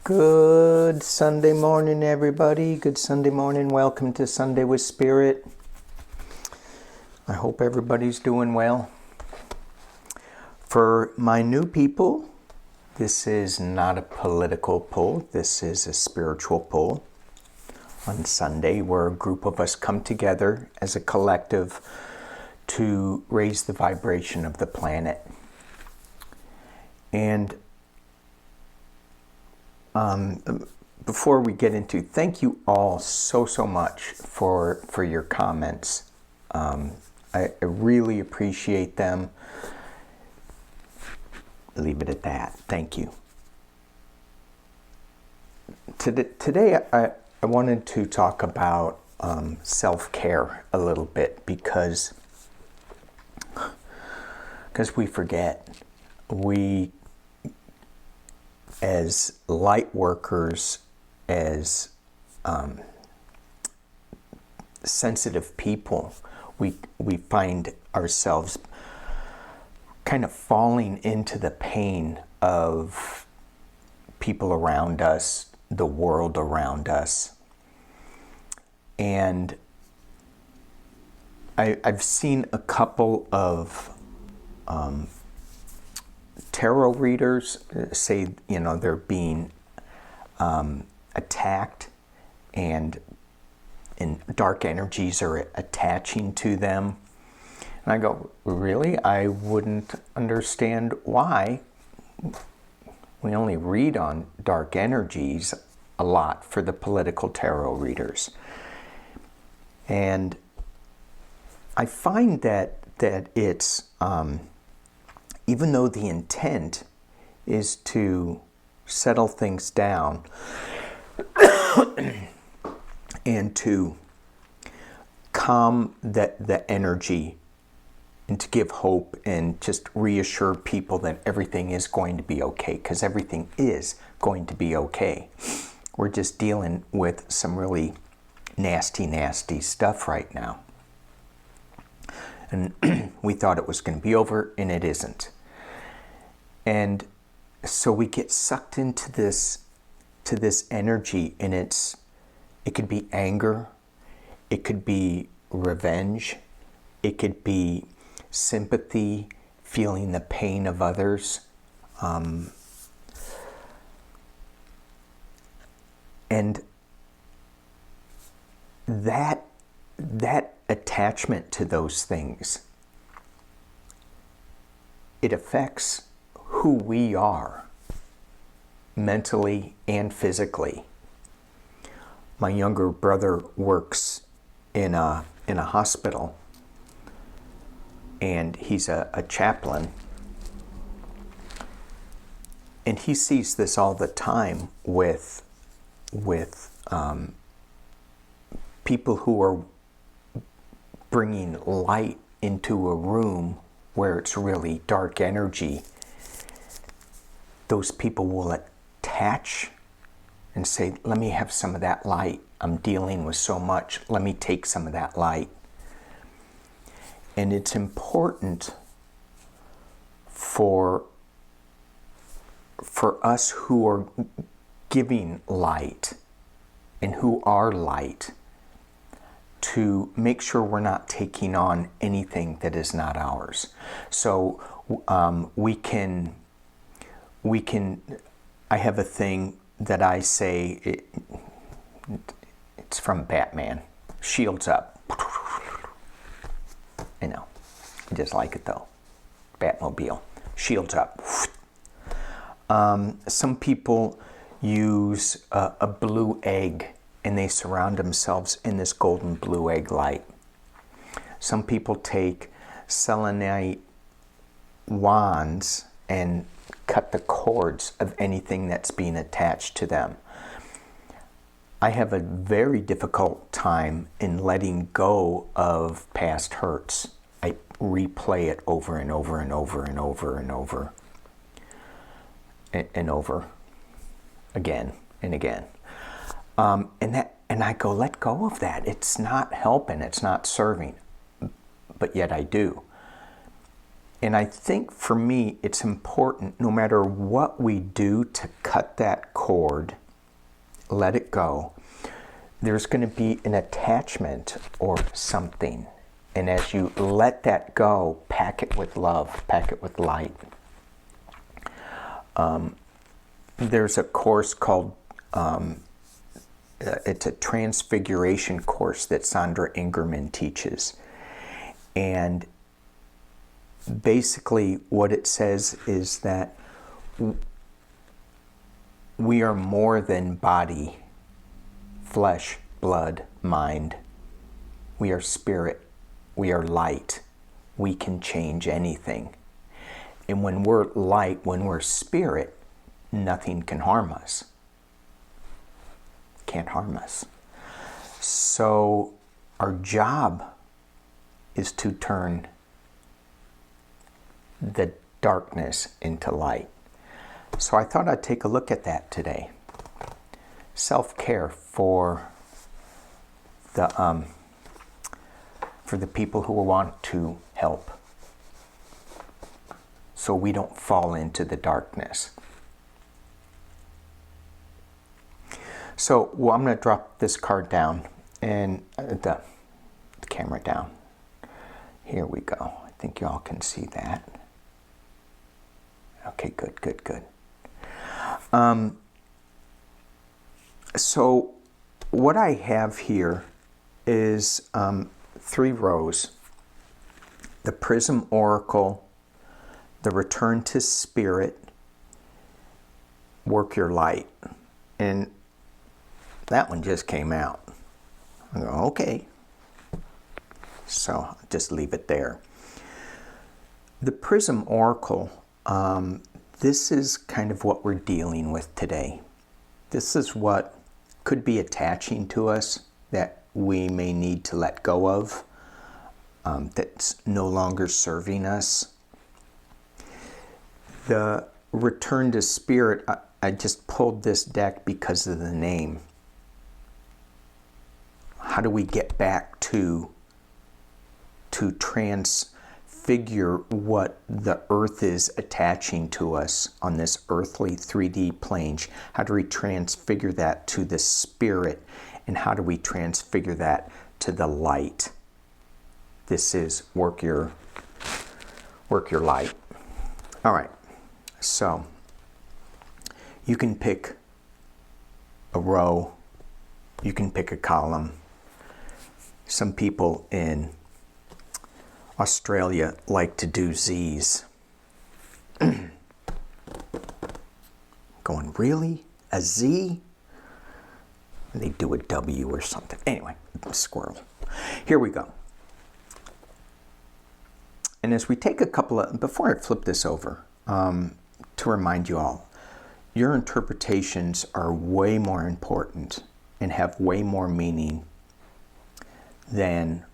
Good Sunday morning, everybody. Good Sunday morning. Welcome to Sunday with Spirit. I hope everybody's doing well. For my new people, this is not a political poll. This is a spiritual poll. On Sunday, where a group of us come together as a collective to raise the vibration of the planet. And before we get into, thank you all so much for your comments. I really appreciate them. Leave it at that. Thank you. Today I wanted to talk about self-care a little bit because we forget. We, as light workers, as sensitive people, we find ourselves kind of falling into the pain of people around us, the world around us. And I've seen a couple of tarot readers say, they're being attacked and dark energies are attaching to them. And I go, really? I wouldn't understand why. We only read on dark energies a lot for the political tarot readers. And I find that it's, even though the intent is to settle things down and to calm the energy and to give hope and just reassure people that everything is going to be okay, because everything is going to be okay. We're just dealing with some really nasty stuff right now. And we thought it was going to be over, and it isn't. And so we get sucked into this energy, and it could be anger, it could be revenge, it could be sympathy, feeling the pain of others. And that attachment to those things, it affects who we are mentally and physically. My younger brother works in a hospital, and he's a chaplain, and he sees this all the time with people who are bringing light into a room where it's really dark energy. Those people will attach and say, let me have some of that light. I'm dealing with so much. Let me take some of that light. And it's important for us who are giving light and who are light to make sure we're not taking on anything that is not ours. So we can, I have a thing that I say, it's from Batman, shields up. I know, I just like it though. Batmobile, shields up. Some people use a blue egg, and they surround themselves in this golden blue egg light. Some people take selenite wands and cut the cords of anything that's being attached to them. I have a very difficult time in letting go of past hurts. I replay it over and over and over and over and over and over again and again. And I go, let go of that. It's not helping. It's not serving. But yet I do. And I think for me, it's important, no matter what we do, to cut that cord, let it go. There's going to be an attachment or something. And as you let that go, pack it with love, pack it with light. There's a course called, it's a transfiguration course that Sandra Ingerman teaches. And basically what it says is that we are more than body, flesh, blood, mind. We are spirit. We are light. We can change anything. And when we're light, when we're spirit, nothing can harm us. Can't harm us. So our job is to turn the darkness into light. So I thought I'd take a look at that today. Self-care for the people who want to help, so we don't fall into the darkness. So, well, I'm going to drop this card down and the camera down. Here we go. I think you all can see that. Okay, good, good, good. So what I have here is 3 rows. The Prism Oracle, the Return to Spirit, Work Your Light. And that one just came out. I go, okay. So I'll just leave it there. The Prism Oracle, this is kind of what we're dealing with today. This is what could be attaching to us that we may need to let go of, that's no longer serving us. The Return to Spirit, I just pulled this deck because of the name. How do we get back to transfigure what the earth is attaching to us on this earthly 3D plane? How do we transfigure that to the spirit? And how do we transfigure that to the light? This is work your light. All right. So you can pick a row. You can pick a column. Some people in Australia like to do Z's. Going, really? A Z? They do a W or something. Anyway, squirrel. Here we go. And as we take a couple of, before I flip this over, to remind you all, your interpretations are way more important and have way more meaning than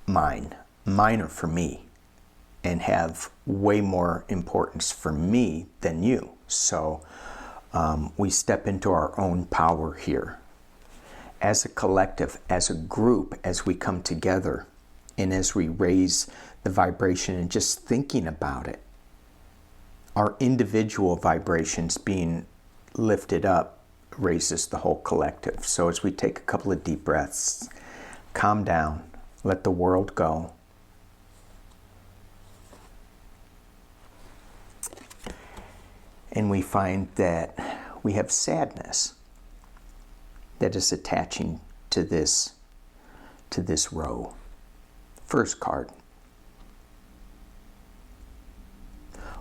mine. Mine are for me and have way more importance for me than you. So we step into our own power here. As a collective, as a group, as we come together and as we raise the vibration and just thinking about it, our individual vibrations being lifted up raises the whole collective. So as we take a couple of deep breaths, calm down, let the world go. And we find that we have sadness that is attaching to this row. First card.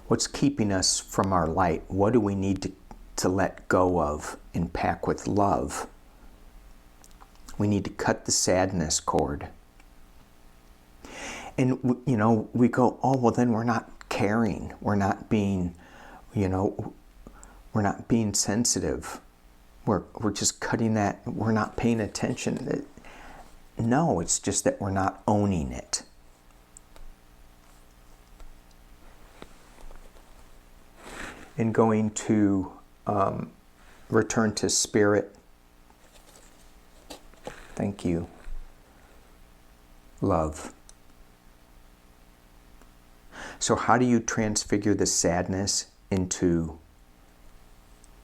What's keeping us from our light? What do we need to let go of and pack with love? We need to cut the sadness cord. And, you know, we go, oh, well, then we're not caring. We're not being, you know, we're not being sensitive. We're just cutting that. We're not paying attention. No, it's just that we're not owning it. And going to return to spirit. Thank you. Love. So how do you transfigure the sadness into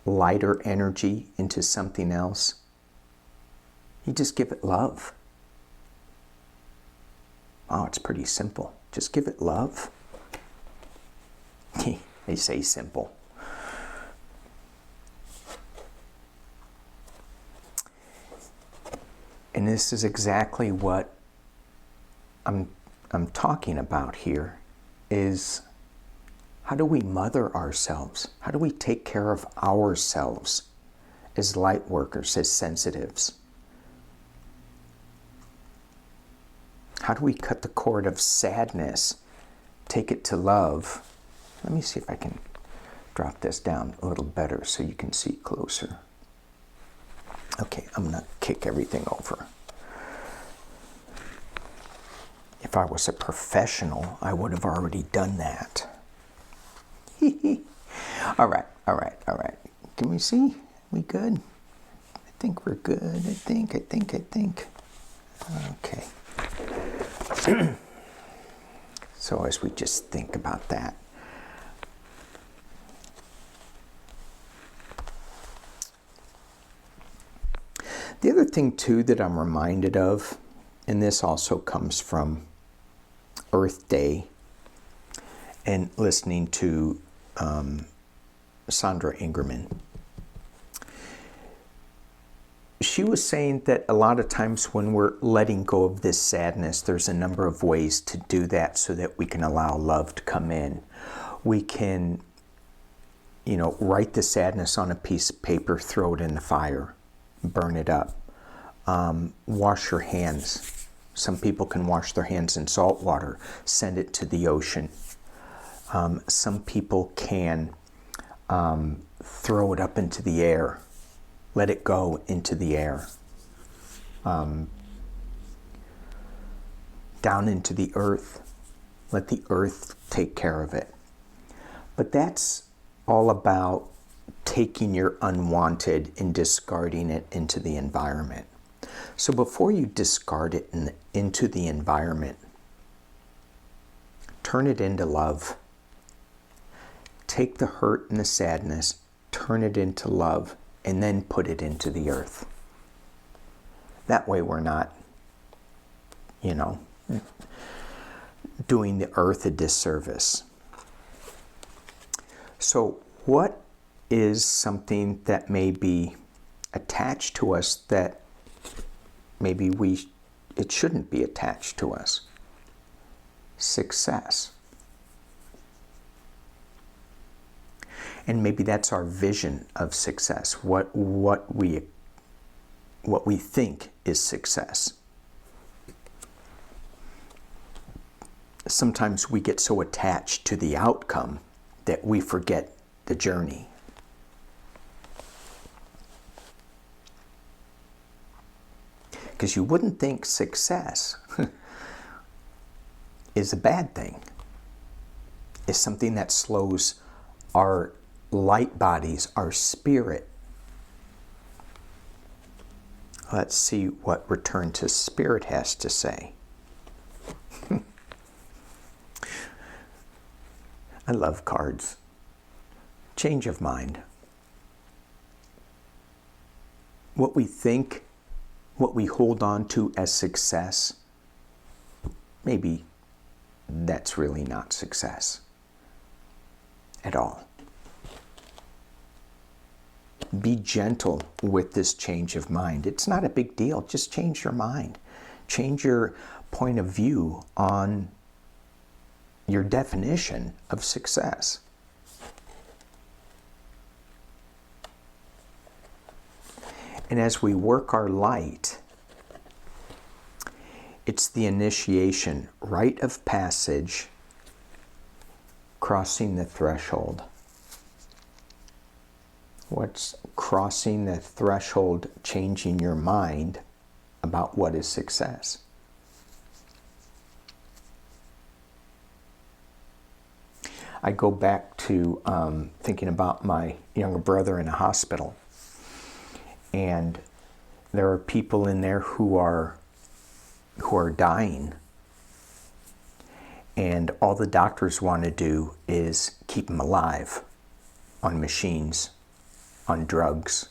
lighter energy, into something else? You just give it love. Oh, it's pretty simple. Just give it love. They say simple. And this is exactly what I'm talking about here, is how do we mother ourselves? How do we take care of ourselves as light workers, as sensitives? How do we cut the cord of sadness, take it to love? Let me see if I can drop this down a little better so you can see closer. Okay, I'm going to kick everything over. If I was a professional, I would have already done that. All right. Can we see? We good? I think we're good. I think. Okay. So as we just think about that, the other thing too that I'm reminded of, and this also comes from Earth Day and listening to Sandra Ingerman. She was saying that a lot of times when we're letting go of this sadness, there's a number of ways to do that so that we can allow love to come in. We can, write the sadness on a piece of paper, throw it in the fire, burn it up. Wash your hands. Some people can wash their hands in salt water, send it to the ocean. Some people can throw it up into the air. Let it go into the air. Down into the earth. Let the earth take care of it. But that's all about taking your unwanted and discarding it into the environment. So before you discard it into the environment, turn it into love. Take the hurt and the sadness, turn it into love, and then put it into the earth. That way we're not, doing the earth a disservice. So what is something that may be attached to us that maybe it shouldn't be attached to us? Success. And maybe that's our vision of success, what we think is success. Sometimes we get so attached to the outcome that we forget the journey. Because you wouldn't think success is a bad thing. It's something that slows our light bodies, our spirit. Let's see what Return to Spirit has to say. I love cards. Change of mind. What we think, what we hold on to as success, maybe that's really not success at all. Be gentle with this change of mind. It's not a big deal. Just change your mind. Change your point of view on your definition of success. And as we work our light, it's the initiation, rite of passage, crossing the threshold. What's crossing the threshold, changing your mind about what is success? I go back to thinking about my younger brother in a hospital. And there are people in there who are dying. And all the doctors want to do is keep them alive on machines, on drugs,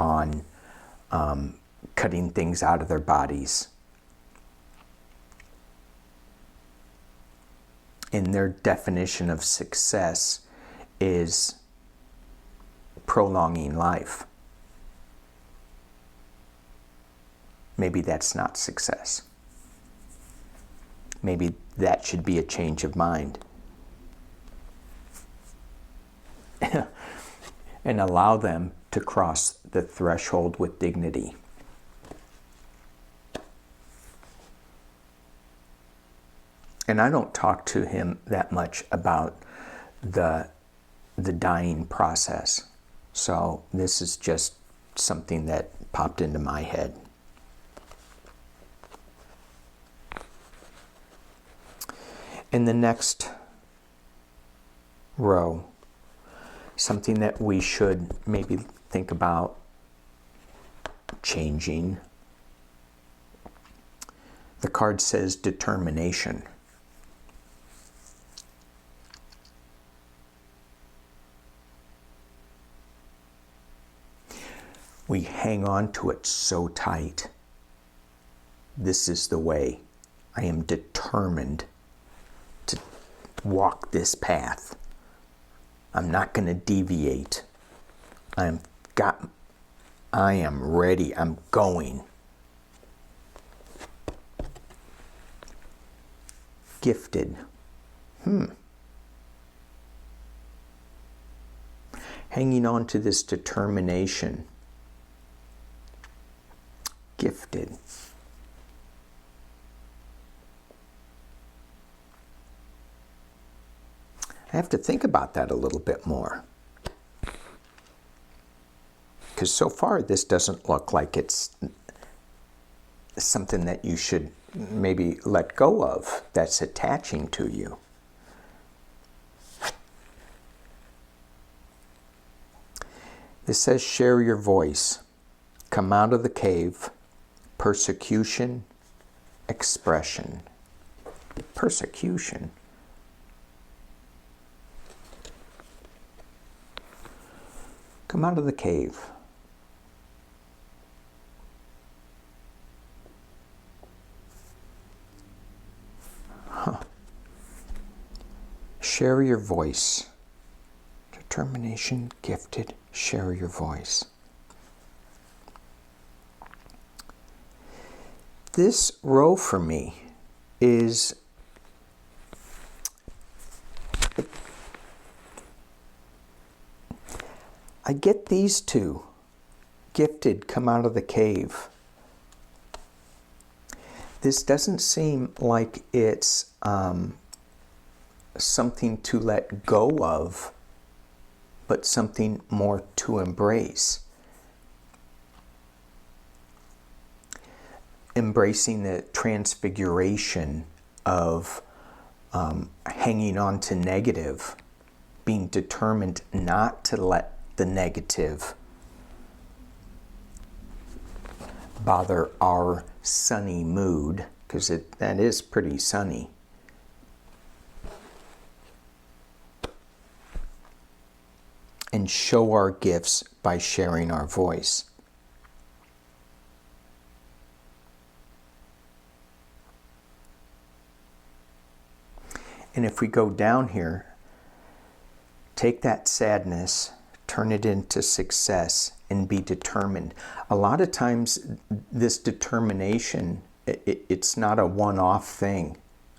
on cutting things out of their bodies. And their definition of success is prolonging life. Maybe that's not success. Maybe that should be a change of mind. And allow them to cross the threshold with dignity. And I don't talk to him that much about the dying process. So this is just something that popped into my head. In the next row, something that we should maybe think about changing. The card says determination. We hang on to it so tight. This is the way. I am determined to walk this path. I'm not going to deviate. I am ready. I'm going. Gifted. Hanging on to this determination. Gifted. I have to think about that a little bit more. Because so far this doesn't look like it's something that you should maybe let go of, that's attaching to you. This says share your voice. Come out of the cave. Persecution. Expression. Persecution. Come out of the cave. Share your voice. Determination, gifted, share your voice. This row for me is I get these two. Gifted, come out of the cave. This doesn't seem like it's something to let go of, but something more to embrace. Embracing the transfiguration of hanging on to negative, being determined not to let the negative bother our sunny mood, because that is pretty sunny. And show our gifts by sharing our voice. And if we go down here, take that sadness, turn it into success, and be determined. A lot of times, this determination, it's not a one-off thing.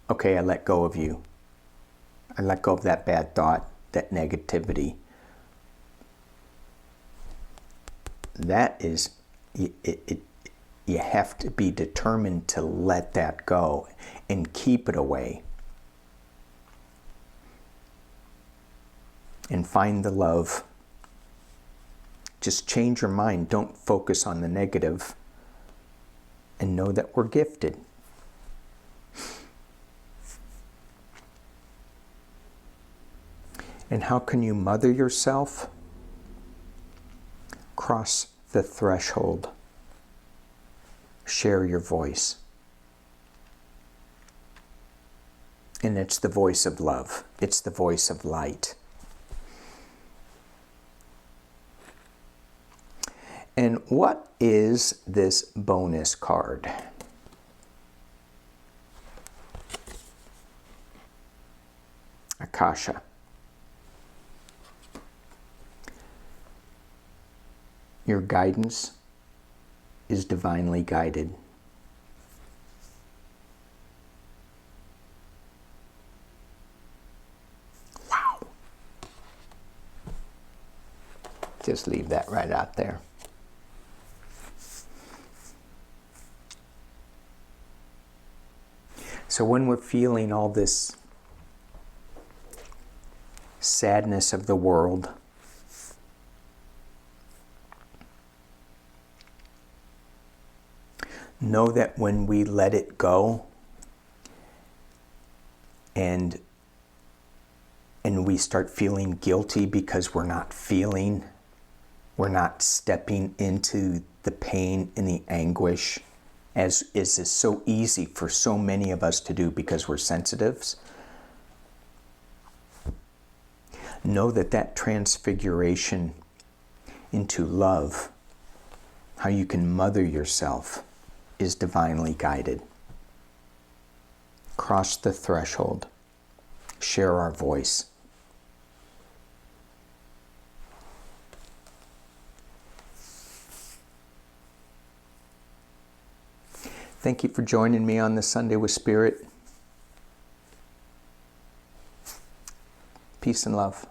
Okay, I let go of you. I let go of that bad thought, that negativity. That is, you have to be determined to let that go and keep it away. And find the love. Just change your mind. Don't focus on the negative. And know that we're gifted. And how can you mother yourself? Cross the threshold. Share your voice. And it's the voice of love. It's the voice of light. And what is this bonus card? Akasha. Your guidance is divinely guided. Wow. Just leave that right out there. So when we're feeling all this sadness of the world, know that when we let it go and we start feeling guilty because we're not stepping into the pain and the anguish, as is so easy for so many of us to do because we're sensitives. Know that that transfiguration into love, how you can mother yourself, is divinely guided. Cross the threshold. Share our voice. Thank you for joining me on this Sunday with Spirit. Peace and love.